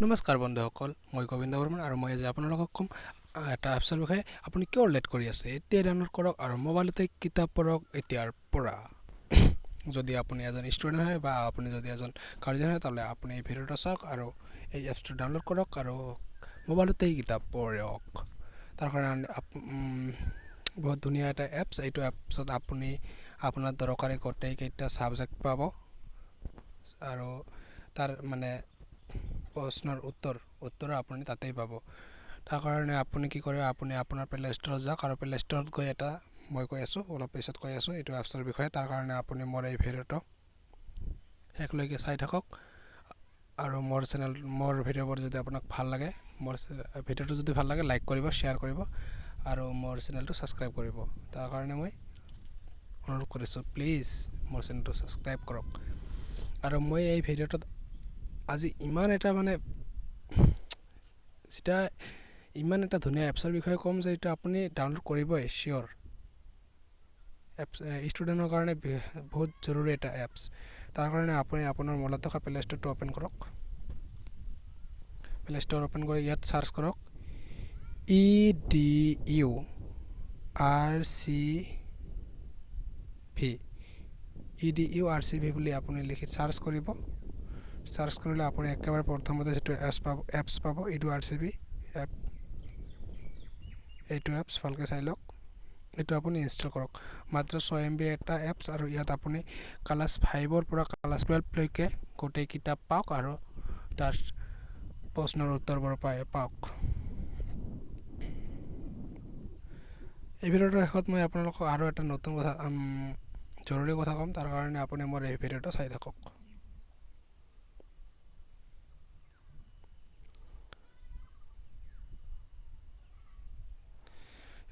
নমস্কাৰ বন্ধুসকল, মই গোবিন্দ বৰ্মন আৰু মই আজি আপোনালোকক ক'ম এটা এপছৰ বিষয়ে। আপুনি কিয় লেট কৰি আছে? এতিয়া ডাউনলোড কৰক আৰু মোবাইলতে কিতাপ পঢ়ক এতিয়াৰ পৰা। যদি আপুনি এজন ষ্টুডেণ্ট হয় বা আপুনি যদি এজন গাৰ্জেন হয়, তাহলে আপুনি এই ভিডিঅ'টো চাওক আৰু এই এপছটো ডাউনলোড কৰক আৰু মোবাইলতেই কিতাপ পঢ়ক। তাৰ কাৰণে বহুত ধুনীয়া এটা এপছ। এইটো এপছত আপুনি আপোনাৰ দৰকাৰী গোটেইকেইটা ছাবজেক্ট পাব আৰু তাৰ মানে প্ৰশ্নৰ উত্তৰ আপুনি তাতেই পাব। তাৰ কাৰণে আপুনি কি কৰে, আপুনি আপোনাৰ প্লে ষ্টৰত যাওক আৰু প্লে ষ্টৰত গৈ এটা মই কৈ আছোঁ, অলপ পিছত কৈ আছোঁ এইটো এপছৰ বিষয়ে। তাৰ কাৰণে আপুনি মোৰ এই ভিডিঅ'টো শেষলৈকে চাই থাকক আৰু মোৰ ভিডিঅ'বোৰ যদি আপোনাক ভাল লাগে, মোৰ ভিডিঅ'টো যদি ভাল লাগে লাইক কৰিব, শ্বেয়াৰ কৰিব আৰু মোৰ চেনেলটো ছাবস্ক্ৰাইব কৰিব। তাৰ কাৰণে মই অনুৰোধ কৰিছোঁ, প্লিজ মোৰ চেনেলটো ছাবস্ক্ৰাইব কৰক। আৰু মই এই ভিডিঅ'টোত আজি ইমান এটা ধুনীয়া এপছৰ বিষয়ে ক'ম যে এইটো আপুনি ডাউনলোড কৰিবই চিয়'ৰ। ষ্টুডেণ্টৰ কাৰণে বহুত জৰুৰী এটা এপছ। তাৰ কাৰণে আপুনি আপোনাৰ মোবাইলত থকা প্লে ষ্ট'ৰটো অ'পেন কৰক। প্লে ষ্ট'ৰ অ'পেন কৰি ইয়াত চাৰ্চ কৰক EDURCV বুলি আপুনি লিখি চাৰ্চ কৰিব। চাৰ্চ কৰিলে আপুনি একেবাৰে প্ৰথমতে যিটো এপছ পাব EDURCV এপ, এইটো এপছ ভালকৈ চাই লওক। এইটো আপুনি ইনষ্টল কৰক। মাত্ৰ 6 MB এটা এপছ আৰু ইয়াত আপুনি ক্লাছ 5ৰ পৰা ক্লাছ 12লৈকে গোটেই কিতাপ পাওক আৰু তাৰ প্ৰশ্নৰ উত্তৰবোৰ পাওক। এই ভিডিঅ'টোৰ শেষত মই আপোনালোকক আৰু এটা নতুন কথা জৰুৰী কথা ক'ম। তাৰ কাৰণে আপুনি মোৰ এই ভিডিঅ'টো চাই থাকক।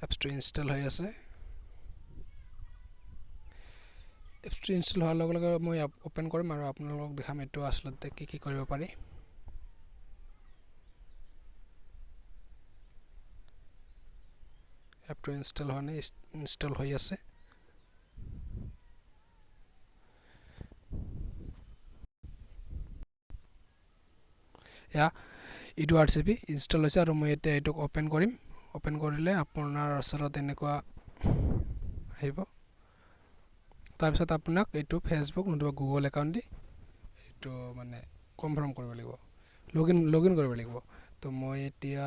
এপছটো ইনষ্টল হৈ আছে। এপছটো ইনষ্টল হোৱাৰ লগে লগে মই অ'পেন কৰিম আৰু আপোনালোকক দেখাম এইটো আচলতে কি কৰিব পাৰি। এপটো ইনষ্টল হোৱা নাই, ইনষ্টল হৈ আছে। এয়া EDURCV ইনষ্টল হৈছে আৰু মই এতিয়া এইটোক অ'পেন কৰিম। অ'পেন কৰিলে আপোনাৰ ওচৰত এনেকুৱা আহিব। তাৰপিছত আপোনাক এইটো ফেচবুক নতুবা গুগল একাউণ্ট দি এইটো কনফাৰ্ম কৰিব লাগিব, লগ ইন কৰিব লাগিব। তো মই এতিয়া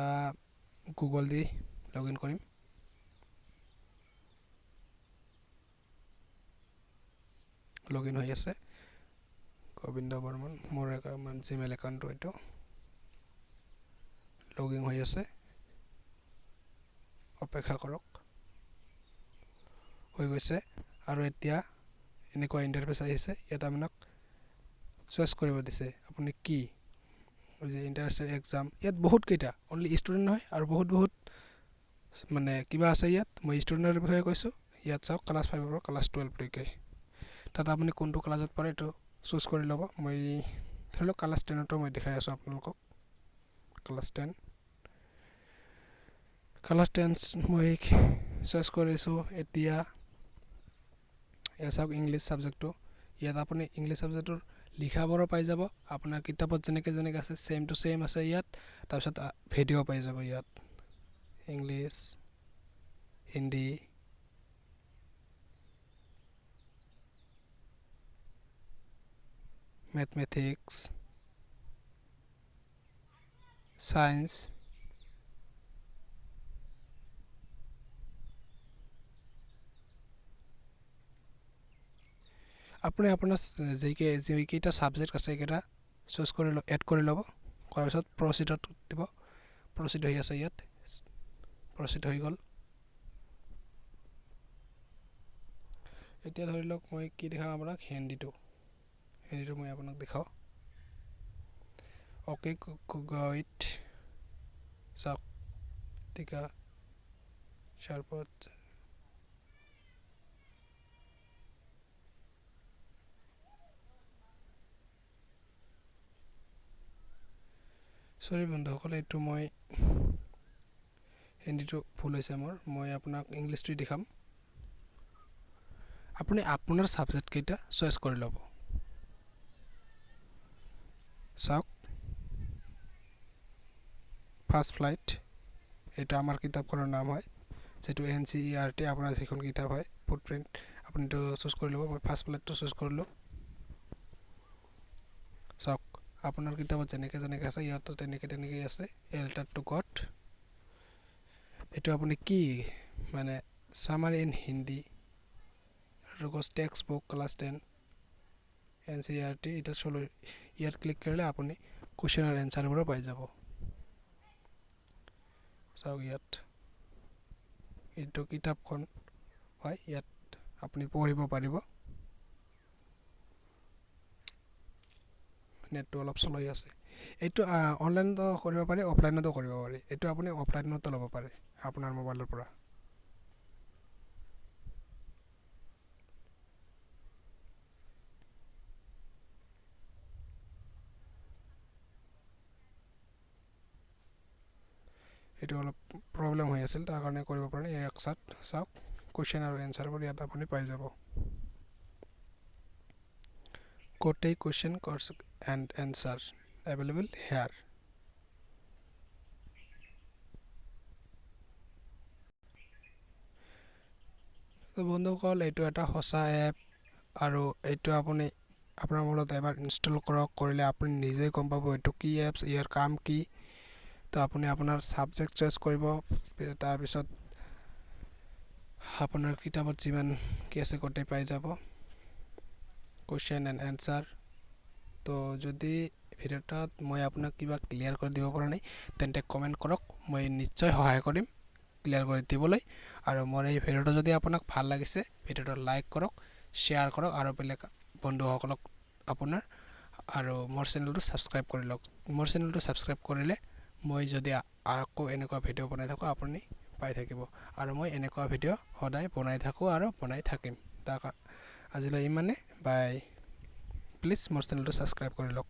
গুগল দি লগ ইন কৰিম। লগ ইন হৈ আছে গোবিন্দ বৰ্মন, মোৰ জিমেইল একাউণ্টটো এইটো লগ ইন হৈ আছে। অপেক্ষা কৰক, হৈ গৈছে আৰু এতিয়া এনেকুৱা ইণ্টাৰফেচ আহিছে। ইয়াত আপোনাক চইচ কৰিব দিছে আপুনি কি যে ইণ্টাৰনেশ্যনেল এক্সাম। ইয়াত বহুত কেইটা অনলি ষ্টুডেণ্ট নহয় আৰু বহুত কিবা আছে। ইয়াত মই ষ্টুডেণ্টৰ বিষয়ে কৈছোঁ। ইয়াত চাওক ক্লাছ 5ৰ পৰা ক্লাছ 12লৈকে। তাত আপুনি কোনটো ক্লাছত পঢ়ে এইটো চুজ কৰি ল'ব। মই ধৰি লওক ক্লাছ 10টো মই দেখাই আছোঁ আপোনালোকক। ক্লাছ 10 মই চইচ কৰিছোঁ। এতিয়া এয়া চাওক ইংলিছ ছাবজেক্টটো। ইয়াত আপুনি ইংলিছ ছাবজেক্টৰ লিখাবোৰো পাই যাব। আপোনাৰ কিতাপত যেনেকৈ আছে ছেম টু ছেম আছে ইয়াত। তাৰপিছত ভিডিঅ' পাই যাব ইয়াত, ইংলিছ, হিন্দী, মেথমেটিক্স, ছায়েন্স, আপুনি আপোনাৰ যিকেইটা ছাবজেক্ট আছে সেইকেইটা চুজ কৰি এড কৰি ল'ব। কৰাৰ পিছত প্ৰচিডত দিব। প্ৰচিড হৈ আছে ইয়াত, প্ৰচিড হৈ গ'ল। এতিয়া ধৰি লওক মই কি দেখাম আপোনাক, হিন্দীটো মই আপোনাক দেখাওঁ। অ'কে গইট চাওক টিকা চাৰপত চৰি বন্ধুসকল, এইটো মই হিন্দীটো ভুল হৈছে মোৰ। মই আপোনাক ইংলিছটোৱে দেখাম। আপুনি আপোনাৰ ছাবজেক্টকেইটা চইচ কৰি ল'ব। চাওক ফাৰ্ষ্ট ফ্লাইট, এইটো আমাৰ কিতাপখনৰ নাম হয়, যিটো NCERT আপোনাৰ যিখন কিতাপ হয় ফুটপ্ৰিণ্ট, আপুনি এইটো চুজ কৰি ল'ব। মই ফাৰ্ষ্ট ফ্লাইটটো চুজ কৰিলোঁ। চাওক আপোনাৰ কিতাপত যেনেকৈ আছে ইয়াতো তেনেকৈ আছে, এল্টাৰ টু গড। এইটো আপুনি কি মানে summary in Hindi, text book class 10 NCERT, এটা চলো। ইয়াত ক্লিক কৰিলে আপুনি কুৱেশ্যন আৰু এনচাৰবোৰো পাই যাব। চাওক ইয়াত এইটো কিতাপখন হয়, ইয়াত আপুনি পঢ়িব পাৰিব। নেটটো অলপ শ্ল' হৈ আছে। এইটো অনলাইনতো কৰিব পাৰি, অফলাইনতো কৰিব পাৰি। এইটো আপুনি অফলাইনতো ল'ব পাৰে আপোনাৰ মোবাইলৰ পৰা। এইটো অলপ প্ৰব্লেম হৈ আছিল, তাৰ কাৰণে কৰিব পাৰে। এক চাওক কুৱেশ্যন আৰু এনচাৰবোৰ ইয়াত আপুনি পাই যাব। কোটেই question course and answer available here. বন্ধুসকল, এইটো এটা সঁচা এপ আৰু এইটো আপুনি আপোনাৰ মোবাইলত এবাৰ ইনষ্টল কৰক। কৰিলে আপুনি নিজেই গম পাব এইটো কি এপছ, ইয়াৰ কাম কি। তো আপুনি আপোনাৰ ছাবজেক্ট চইচ কৰিব, তাৰপিছত আপোনাৰ কিতাপত যিমান কি আছে গোটেই পাই যাব, কুৱেশ্যন এণ্ড এনচাৰ। তো যদি ভিডিঅ'টোত মই আপোনাক কিবা ক্লিয়াৰ কৰি দিব পৰা নাই তেন্তে কমেণ্ট কৰক, মই নিশ্চয় সহায় কৰিম ক্লিয়াৰ কৰি দিবলৈ। আৰু মোৰ এই ভিডিঅ'টো যদি আপোনাক ভাল লাগিছে, ভিডিঅ'টো লাইক কৰক, শ্বেয়াৰ কৰক আৰু বেলেগ বন্ধুসকলক আপোনাৰ, আৰু মোৰ চেনেলটো ছাবস্ক্ৰাইব কৰি লওক। মোৰ চেনেলটো ছাবস্ক্ৰাইব কৰিলে মই যদি আকৌ এনেকুৱা ভিডিঅ' বনাই থাকোঁ আপুনি পাই থাকিব। আৰু মই এনেকুৱা ভিডিঅ' সদায় বনাই থাকোঁ আৰু বনাই থাকিম। আজিলৈ ইমানে, বাই। প্লিজ মোৰ চেনেলটো ছাবস্ক্ৰাইব কৰি লওক।